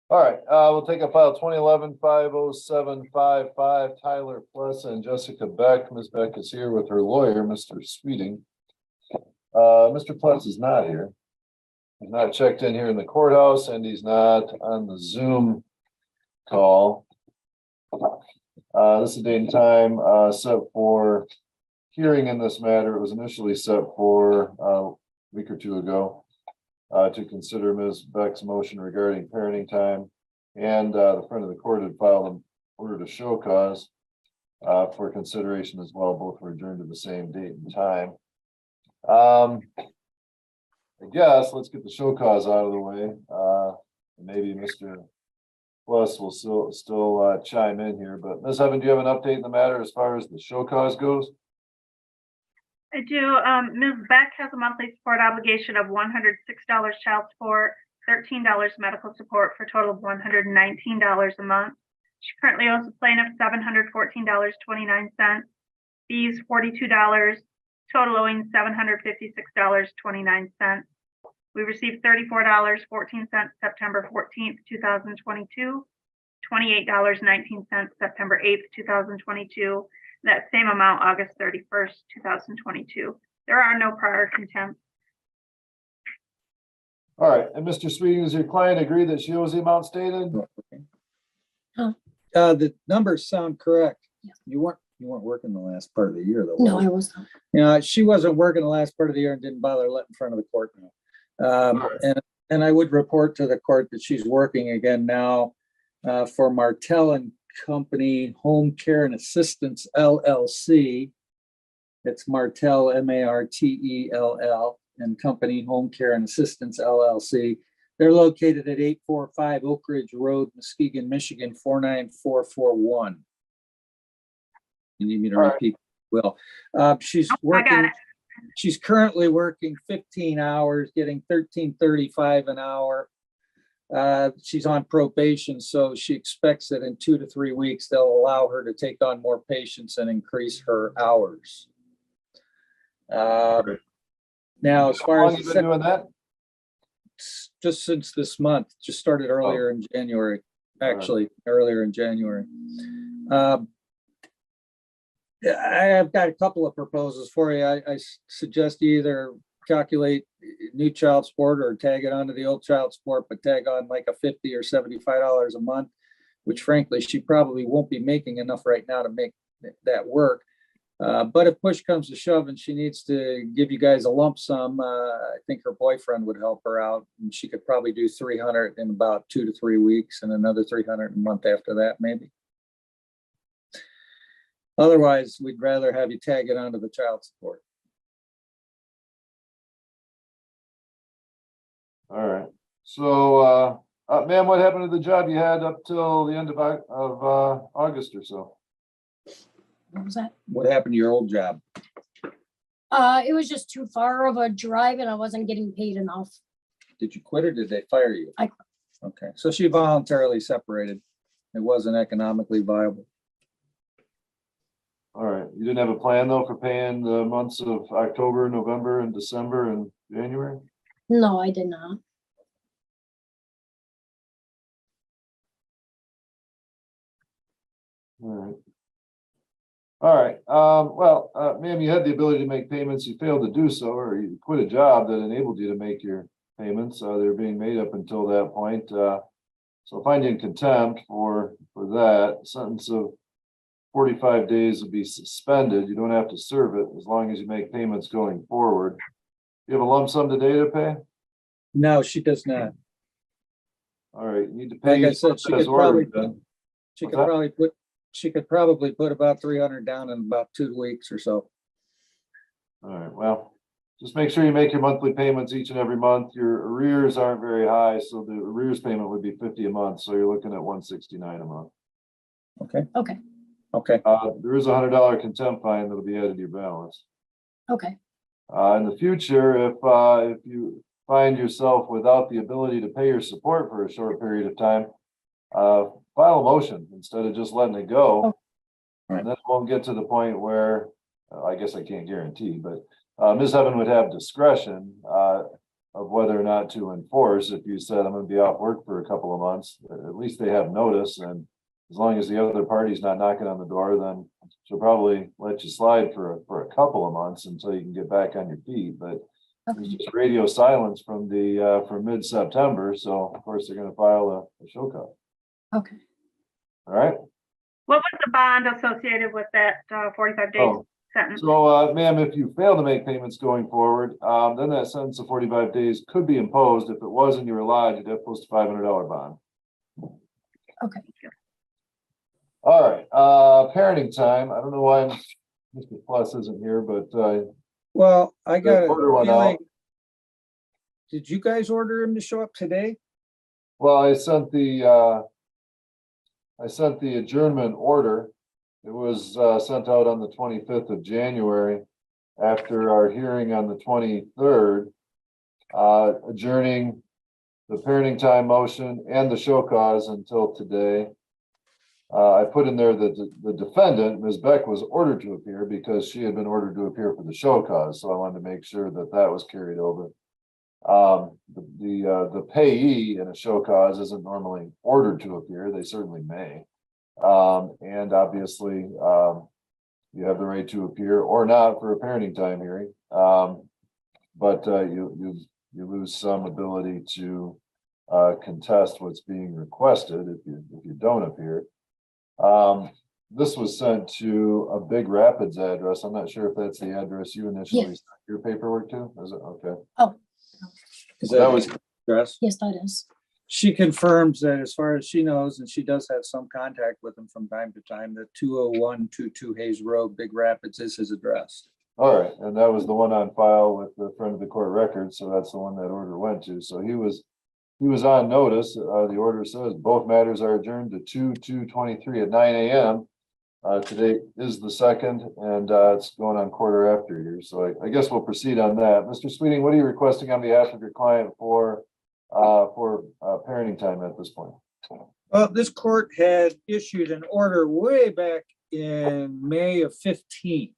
All right, we'll take a file 2011-50755, Tyler Pless and Jessica Beck. Ms. Beck is here with her lawyer, Mr. Sweeting. Mr. Pless is not here. He's not checked in here in the courthouse, and he's not on the Zoom call. This is a date and time set for hearing in this matter. It was initially set for a week or two ago to consider Ms. Beck's motion regarding parenting time, and the friend of the court had filed an order to show cause for consideration as well. Both were adjourned to the same date and time. I guess let's get the show cause out of the way. Maybe Mr. Plus will still chime in here, but Ms. Evan, do you have an update in the matter as far as the show cause goes? I do. Ms. Beck has a monthly support obligation of $106 child support, $13 medical support for a total of $119 a month. She currently owes the plaintiff $714.29, fees $42, total owing $756.29. We received $34.14 September 14th, 2022, $28.19 September 8th, 2022. That same amount August 31st, 2022. There are no prior contempts. All right, and Mr. Sweeting, does your client agree that she owes the amount stated? The numbers sound correct. Yeah. You weren't working the last part of the year though. No, I wasn't. She wasn't working the last part of the year and didn't bother letting in front of the court now. And I would report to the court that she's working again now for Martell and Company Home Care and Assistance LLC. It's Martell, Martell, and Company Home Care and Assistance LLC. They're located at 845 Oak Ridge Road, Muskegon, Michigan 49441. You need me to repeat? Well, she's working. I got it. She's currently working 15 hours, getting $13.35 an hour. She's on probation, so she expects that in 2 to 3 weeks, they'll allow her to take on more patients and increase her hours. Now, as far as doing that, just since this month, just started earlier in January, actually earlier in January. I've got a couple of proposals for you. I suggest you either calculate new child support or tag it onto the old child support, but tag on like a $50 or $75 a month, which frankly, she probably won't be making enough right now to make that work. But if push comes to shove and she needs to give you guys a lump sum, I think her boyfriend would help her out, and she could probably do 300 in about 2 to 3 weeks and another 300 a month after that, maybe. Otherwise, we'd rather have you tag it onto the child support. all right. So, ma'am, what happened to the job you had up till the end of August or so? What was that? What happened to your old job? It was just too far of a drive and I wasn't getting paid enough. Did you quit or did they fire you? I quit. Okay, so she voluntarily separated. It wasn't economically viable. All right. You didn't have a plan though for paying the months of October, November, and December and January? No, I did not. All right. All right. Well, ma'am, you had the ability to make payments. You failed to do so, or you quit a job that enabled you to make your payments. They're being made up until that point. So find you in contempt for that. Sentence of 45 days will be suspended. You don't have to serve it as long as you make payments going forward. You have a lump sum today to pay? No, she does not. All right, you need to pay. Like I said, she could probably What's she could probably put about 300 down in about 2 weeks or so. All right, well, just make sure you make your monthly payments each and every month. Your arrears aren't very high, so the arrears payment would be $50 a month. So you're looking at $169 a month. Okay. Okay. Okay. There is a $100 contempt fine that'll be added to your balance. Okay. In the future, if you find yourself without the ability to pay your support for a short period of time, file a motion instead of just letting it go. Right. And then it won't get to the point where, I guess I can't guarantee, but Ms. Evan would have discretion of whether or not to enforce. If you said, I'm gonna be off work for a couple of months, at least they have notice, and as long as the other party's not knocking on the door, then she'll probably let you slide for a couple of months until you can get back on your feet, but there's Okay. just radio silence from from mid-September, so of course they're gonna file a show cause. Okay. All right? What was the bond associated with that 45 days Oh, sentence? so, ma'am, if you fail to make payments going forward, then that sentence of 45 days could be imposed. If it was and you were lodged, you'd have to post a $500 bond. Okay. All right, parenting time. I don't know why Mr. Plus isn't here, but, Well, I got a order went feeling. out. Did you guys order him to show up today? Well, I sent the adjournment order. It was, sent out on the 25th of January after our hearing on the 23rd, adjourning the parenting time motion and the show cause until today. I put in there that the defendant, Ms. Beck, was ordered to appear because she had been ordered to appear for the show cause, so I wanted to make sure that that was carried over. The payee in a show cause isn't normally ordered to appear. They certainly may. And obviously, you have the right to appear or not for a parenting time hearing. But you lose some ability to contest what's being requested if you don't appear. This was sent to a Big Rapids address. I'm not sure if that's the address you initially Yes. sent your paperwork to. Is it? Okay. Is That was- address? Yes, that is. She confirms that as far as she knows, and she does have some contact with him from time to time, that 20122 Hayes Road, Big Rapids is his address. All right, and that was the one on file with the friend of the court record, so that's the one that order went to. So he was on notice. The order says both matters are adjourned to 2/2/23 at 9 a.m. Today is the 2nd, and it's going on quarter after here. So I guess we'll proceed on that. Mr. Sweeting, what are you requesting on behalf of your client for parenting time at this point? Well, this court had issued an order way back in May of 15.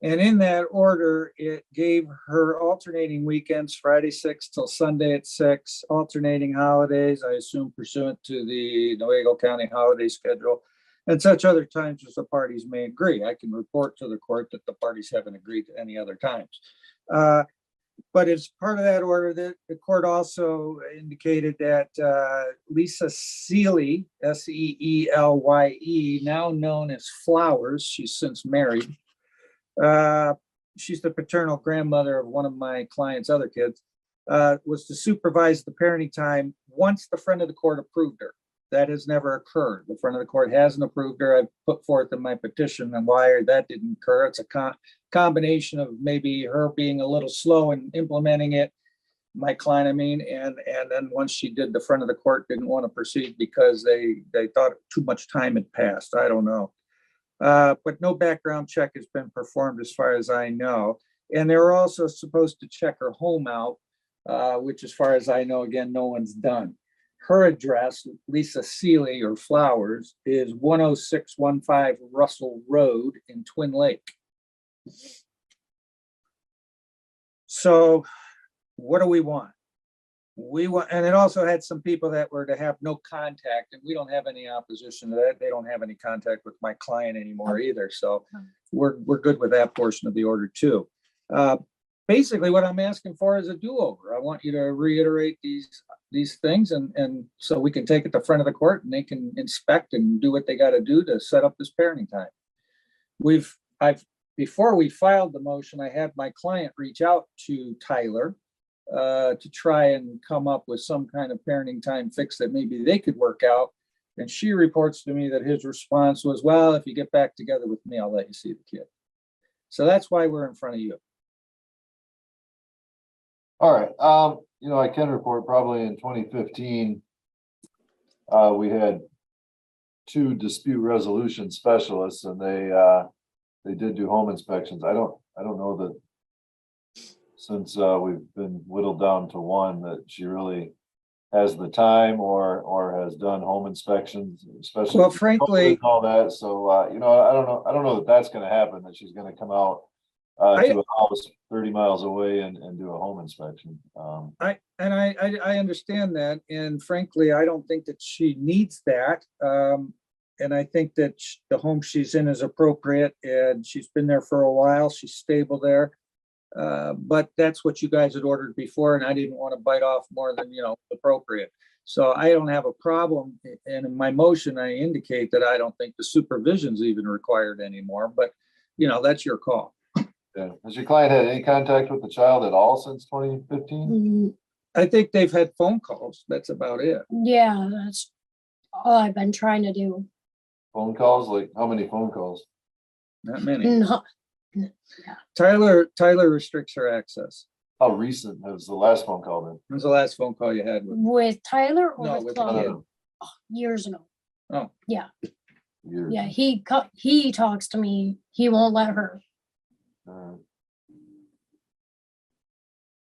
And in that order, it gave her alternating weekends, Friday 6 till Sunday at 6, alternating holidays, I assume pursuant to the Newaygo County holiday schedule, and such other times as the parties may agree. I can report to the court that the parties haven't agreed to any other times. But as part of that order, the court also indicated that Lisa Seeley, Seelye, now known as Flowers, she's since married. She's the paternal grandmother of one of my client's other kids, was to supervise the parenting time once the friend of the court approved her. That has never occurred. The friend of the court hasn't approved her. I've put forth in my petition and why that didn't occur. It's a combination of maybe her being a little slow in implementing it, my client, I mean, and then once she did, the friend of the court didn't want to proceed because they thought too much time had passed. I don't know. But no background check has been performed as far as I know. And they were also supposed to check her home out, which as far as I know, again, no one's done. Her address, Lisa Seeley or Flowers, is 10615 Russell Road in Twin Lake. So what do we want? We want, and it also had some people that were to have no contact, and we don't have any opposition to that. They don't have any contact with my client anymore either. So we're good with that portion of the order too. Basically what I'm asking for is a do-over. I want you to reiterate these things and so we can take it to front of the court and they can inspect and do what they got to do to set up this parenting time. Before we filed the motion, I had my client reach out to Tyler to try and come up with some kind of parenting time fix that maybe they could work out. And she reports to me that his response was, well, if you get back together with me, I'll let you see the kid. So that's why we're in front of you. All right, I can report probably in 2015, we had 2 dispute resolution specialists and they did do home inspections. I don't know that since we've been whittled down to 1 that she really has the time or has done home inspections, especially. Well, frankly, all that. So, I don't know that that's going to happen, that she's going to come out to a house 30 miles away and do a home inspection. I understand that, and frankly, I don't think that she needs that. And I think that the home she's in is appropriate, and she's been there for a while. She's stable there. But that's what you guys had ordered before, and I didn't want to bite off more than, appropriate. So I don't have a problem. And in my motion, I indicate that I don't think the supervision's even required anymore, but that's your call. Yeah. Has your client had any contact with the child at all since 2015? Mm, I think they've had phone calls. That's about it. yeah, that's all I've been trying to do. Phone calls? Like how many phone calls? Not many. No, Tyler restricts her access. How recent has the last phone call been? When's the last phone call you had with? with Tyler or No, with with Chloe? him. Years ago. Oh. Yeah, Years. yeah. He talks to me. He won't let her.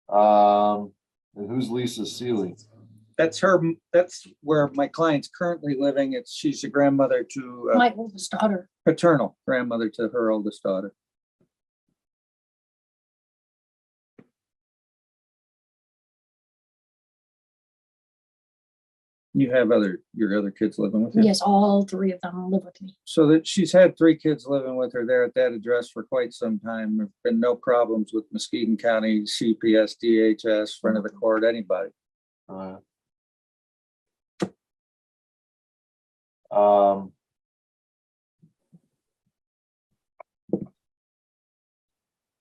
And whose lease is Sealy? That's where my client's currently living. She's a grandmother to, My oldest daughter. paternal grandmother to her oldest daughter. You have your other kids living with you? Yes, all three of them live with me. So that she's had 3 kids living with her there at that address for quite some time. There've been no problems with Muskegon County, CPS, DHS, front of the court, anybody. How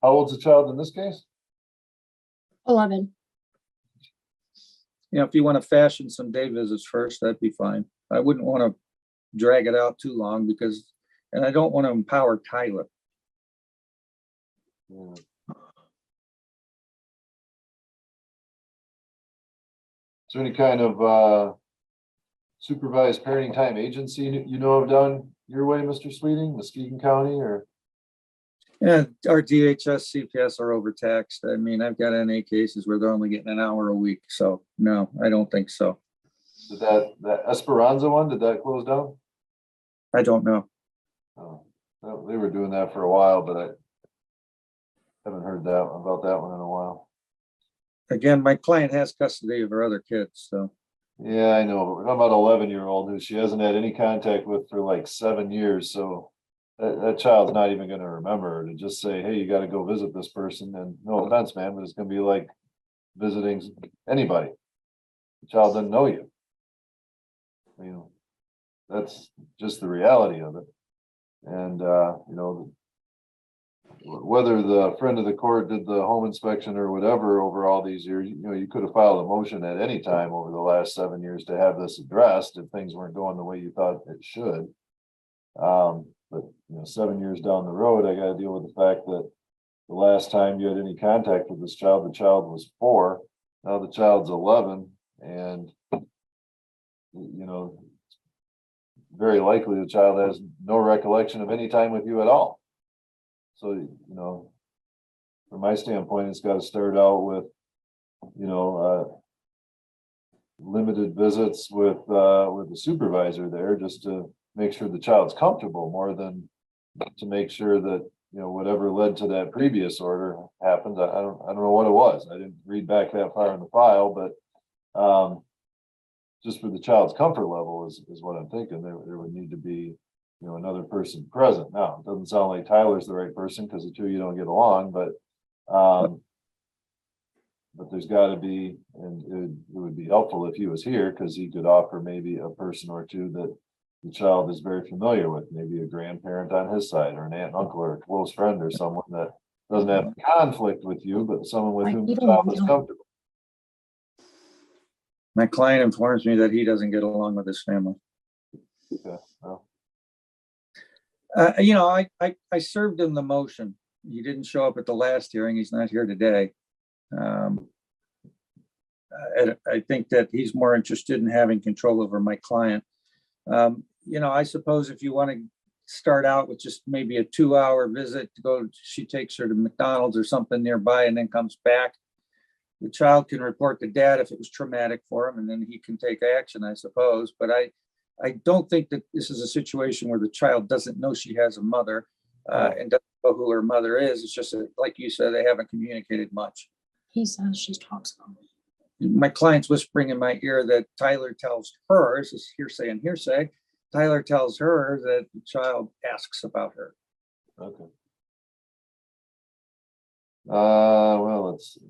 old's the child in this case? 11. If you want to fashion some day visits first, that'd be fine. I wouldn't want to drag it out too long and I don't want to empower Tyler. Yeah. Is there any kind of supervised parenting time agency you know of down your way, Mr. Sweeting, Muskegon County, or? Yeah, our DHS, CPS are overtaxed. I mean, I've got NA cases where they're only getting an hour a week. So no, I don't think so. Did that Esperanza one, did that close down? I don't know. Oh, they were doing that for a while, but I haven't heard about that one in a while. Again, my client has custody of her other kids, so. Yeah, I know, but we're talking about 11-year-old who she hasn't had any contact with for like 7 years, so that child's not even gonna remember her to just say, hey, you gotta go visit this person, and no offense, man, but it's gonna be like visiting anybody. The child doesn't know you. That's just the reality of it. And whether the friend of the court did the home inspection or whatever over all these years, you could have filed a motion at any time over the last 7 years to have this addressed if things weren't going the way you thought it should. But 7 years down the road, I got to deal with the fact that the last time you had any contact with this child, the child was 4. Now the child's 11, and very likely the child has no recollection of any time with you at all. So, from my standpoint, it's got to start out with, limited visits with the supervisor there, just to make sure the child's comfortable, more than to make sure that, whatever led to that previous order happens. I don't know what it was. I didn't read back that far in the file, but just for the child's comfort level is what I'm thinking. There would need to be, another person present. Now, it doesn't sound like Tyler's the right person because the two of you don't get along, but there's got to be, and it would be helpful if he was here, because he could offer maybe a person or two that the child is very familiar with, maybe a grandparent on his side, or an aunt, uncle, or a close friend, or someone that doesn't have conflict with you, but someone with whom the child is comfortable. My client informs me that he doesn't get along with his family. Okay, well. I served him the motion. He didn't show up at the last hearing. He's not here today. I think that he's more interested in having control over my client. I suppose if you want to start out with just maybe a 2-hour visit to go, she takes her to McDonald's or something nearby and then comes back. The child can report to dad if it was traumatic for him, and then he can take action, I suppose. But I don't think that this is a situation where the child doesn't know she has a mother and doesn't know who her mother is. It's just that, like you said, they haven't communicated much. He says she talks about it. My client's whispering in my ear that Tyler tells her, this is hearsay and hearsay, Tyler tells her that the child asks about her. Okay. Well, let's see.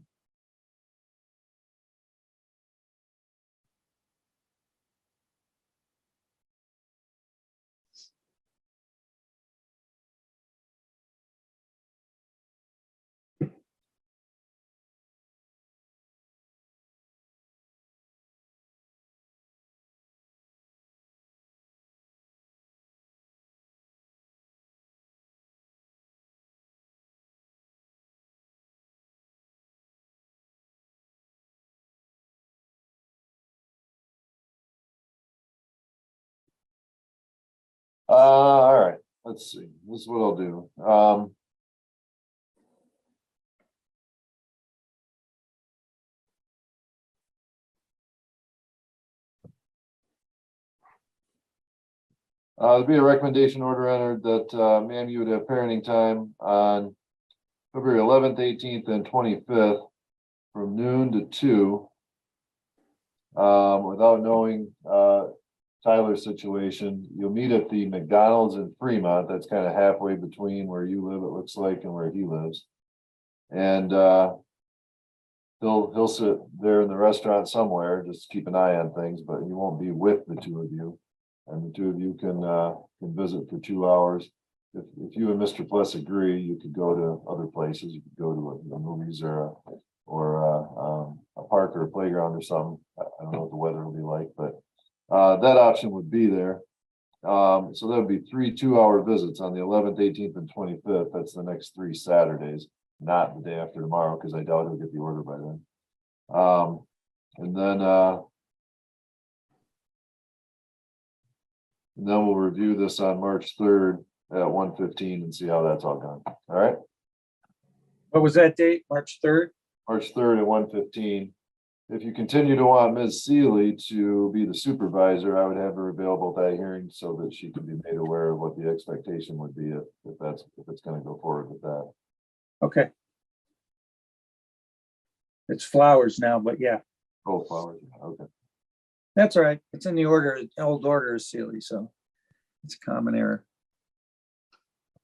All right, let's see. This is what I'll do. There'd be a recommendation order entered that, ma'am, you would have parenting time on February 11th, 18th, and 25th from noon to 2. Without knowing, Tyler's situation, you'll meet at the McDonald's in Fremont. That's kind of halfway between where you live, it looks like, and where he lives. And, he'll sit there in the restaurant somewhere, just keep an eye on things, but he won't be with the two of you. And the two of you can visit for 2 hours. If you and Mr. Pless agree, you could go to other places. You could go to the movies or a park or a playground or something. I don't know what the weather will be like, but that option would be there. So that would be 3 2-hour visits on the 11th, 18th, and 25th. That's the next 3 Saturdays, not the day after tomorrow, because I doubt he'll get the order by then. And then we'll review this on March 3rd at 1:15 and see how that's all gone. All right, What was that date? March 3rd? March 3rd at 1:15. If you continue to want Ms. Seeley to be the supervisor, I would have her available at that hearing so that she can be made aware of what the expectation would be if it's going to go forward with that. Okay. It's Flowers now, but yeah, Oh, flowers. Okay. that's all right. It's in the order, old order is Sealy, so it's a common error.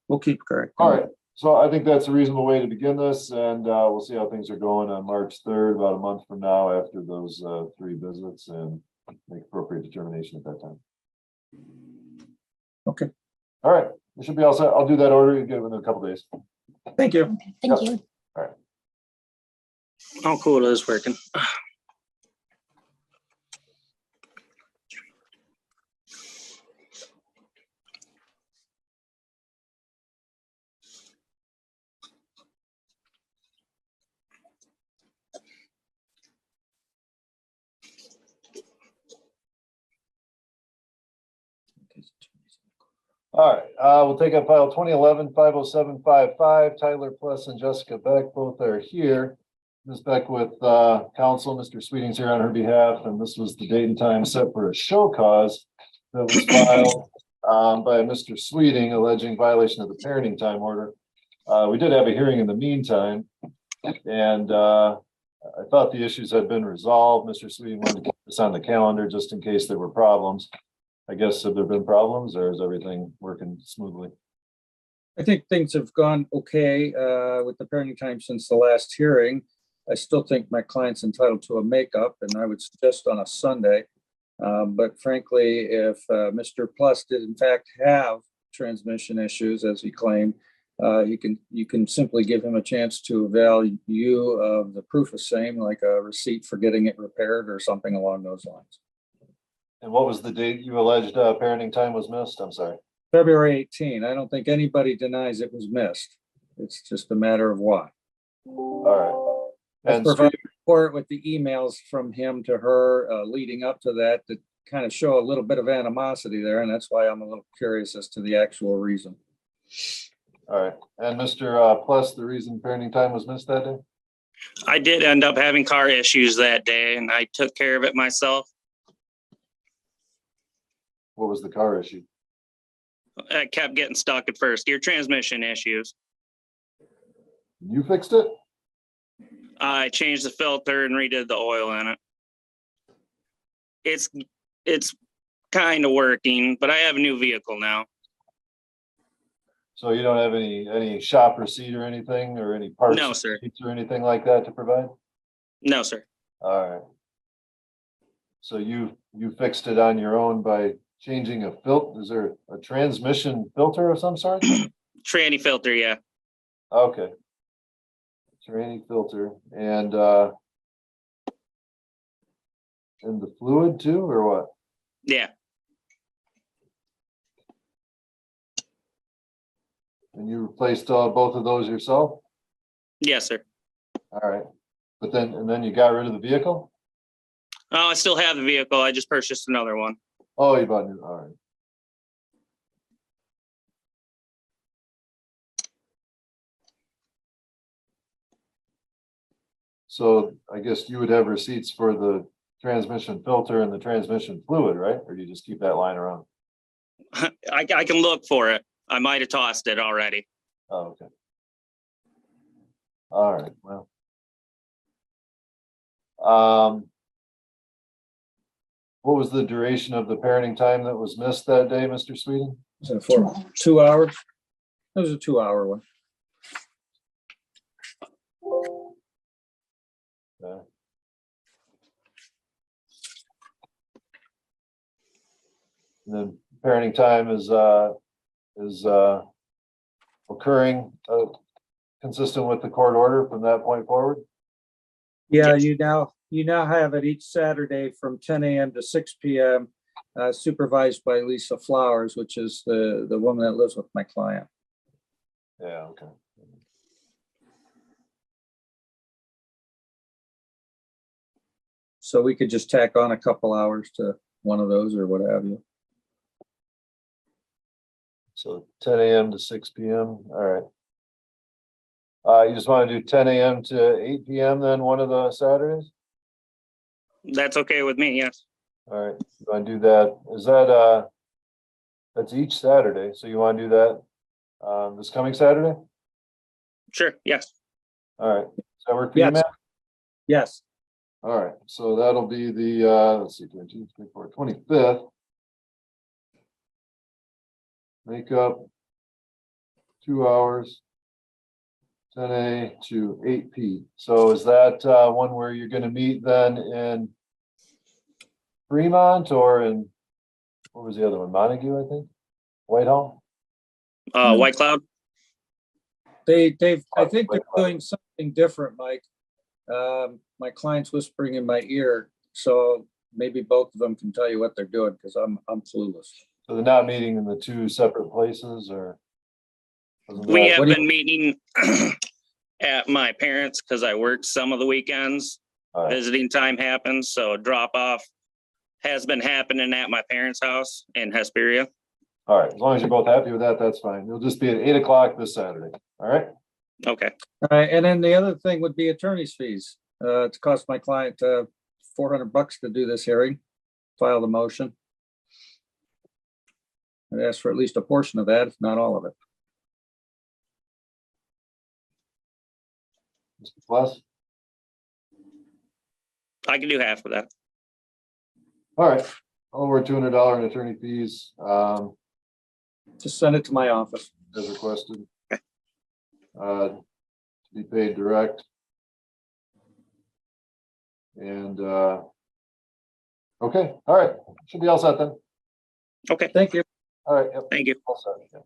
We'll keep correct. All right. So I think that's a reasonable way to begin this, and we'll see how things are going on March 3rd, about a month from now, after those 3 visits, and make appropriate determination at that time. Okay, All right, it should be all set. I'll do that order and get it within a couple days. thank you. Okay, thank you. Oh, cool, it is working. All right, we'll take up file 2011-50755. Tyler Pless and Jessica Beck both are here. Ms. Beck with counsel, Mr. Sweeting's here on her behalf, and this was the date and time set for a show cause that was filed by Mr. Sweeting alleging violation of the parenting time order. We did have a hearing in the meantime, and I thought the issues had been resolved. Mr. Sweeting wanted to keep this on the calendar just in case there were problems. I guess, have there been problems, or is everything working smoothly? I think things have gone okay with the parenting time since the last hearing. I still think my client's entitled to a makeup, and I would suggest on a Sunday. But frankly, if Mr. Plus did in fact have transmission issues, as he claimed, you can simply give him a chance to avail you of the proof of same, like a receipt for getting it repaired or something along those lines. And what was the date you alleged parenting time was missed? I'm sorry. February 18. I don't think anybody denies it was missed. It's just a matter of why. All right. I And provided a report with the emails from him to her leading up to that kind of show a little bit of animosity there, and that's why I'm a little curious as to the actual reason. all right. And Mr. Plus, the reason parenting time was missed that day? I did end up having car issues that day, and I took care of it myself. What was the car issue? I kept getting stuck at first. Gear transmission issues. You fixed it? I changed the filter and redid the oil in it. It's kind of working, but I have a new vehicle now. So you don't have any shop receipt or anything, or any parts? No, sir. receipts or anything like that to provide? No, sir. All right. So you fixed it on your own by changing a is there a transmission filter of some sort? Tranny filter, yeah. Okay. Tranny filter and the fluid too, or what? Yeah. And you replaced both of those yourself? Yes, sir. All right. But then you got rid of the vehicle? Oh, I still have the vehicle. I just purchased another one. Oh, you bought new, all right. So I guess you would have receipts for the transmission filter and the transmission fluid, right? Or do you just keep that lying around? I can look for it. I might have tossed it already. Oh, okay. All right, well. What was the duration of the parenting time that was missed that day, Mr. Sweeting? Was it for 2 hours? It was a 2-hour one. Yeah. And then parenting time is occurring consistent with the court order from that point forward? Yeah, you now have it each Saturday from 10 a.m. to 6 p.m. Supervised by Lisa Flowers, which is the woman that lives with my client. Yeah, okay. So we could just tack on a couple hours to one of those or what have you. So 10 a.m. to 6 p.m. All right. You just want to do 10 a.m. to 8 p.m. then one of the Saturdays? That's okay with me, yes. All right, you want to do that? Is that that's each Saturday, so you want to do that this coming Saturday? Sure, yes. All right, does that work for you, Yes. Matt? Yes, All right, so that'll be the let's see, 13th, 24th, 25th. Make up 2 hours, 10 a to 8 p. So is that one where you're going to meet then in Fremont or in, what was the other one? Montague, I think. Whitehall. White Cloud. I think they're doing something different, Mike. My client's whispering in my ear, so maybe both of them can tell you what they're doing because I'm clueless. So they're not meeting in the two separate places, or? Wasn't We that- have been meeting at my parents' because I work some of the weekends. All right, Visiting time happens, so drop off has been happening at my parents' house in Hesperia. all right, as long as you're both happy with that, that's fine. It'll just be at 8 o'clock this Saturday, all right? Okay. And then the other thing would be attorney's fees. It's cost my client $400 to do this hearing, file the motion. I'd ask for at least a portion of that, if not all of it. Mr. Plus? I can do half of that. All right, over $200 in attorney fees, Just send it to my office. as requested. To be paid direct. And, okay, all right, should be all set then. Okay, Thank you. All right, yep. thank you. All set, yeah.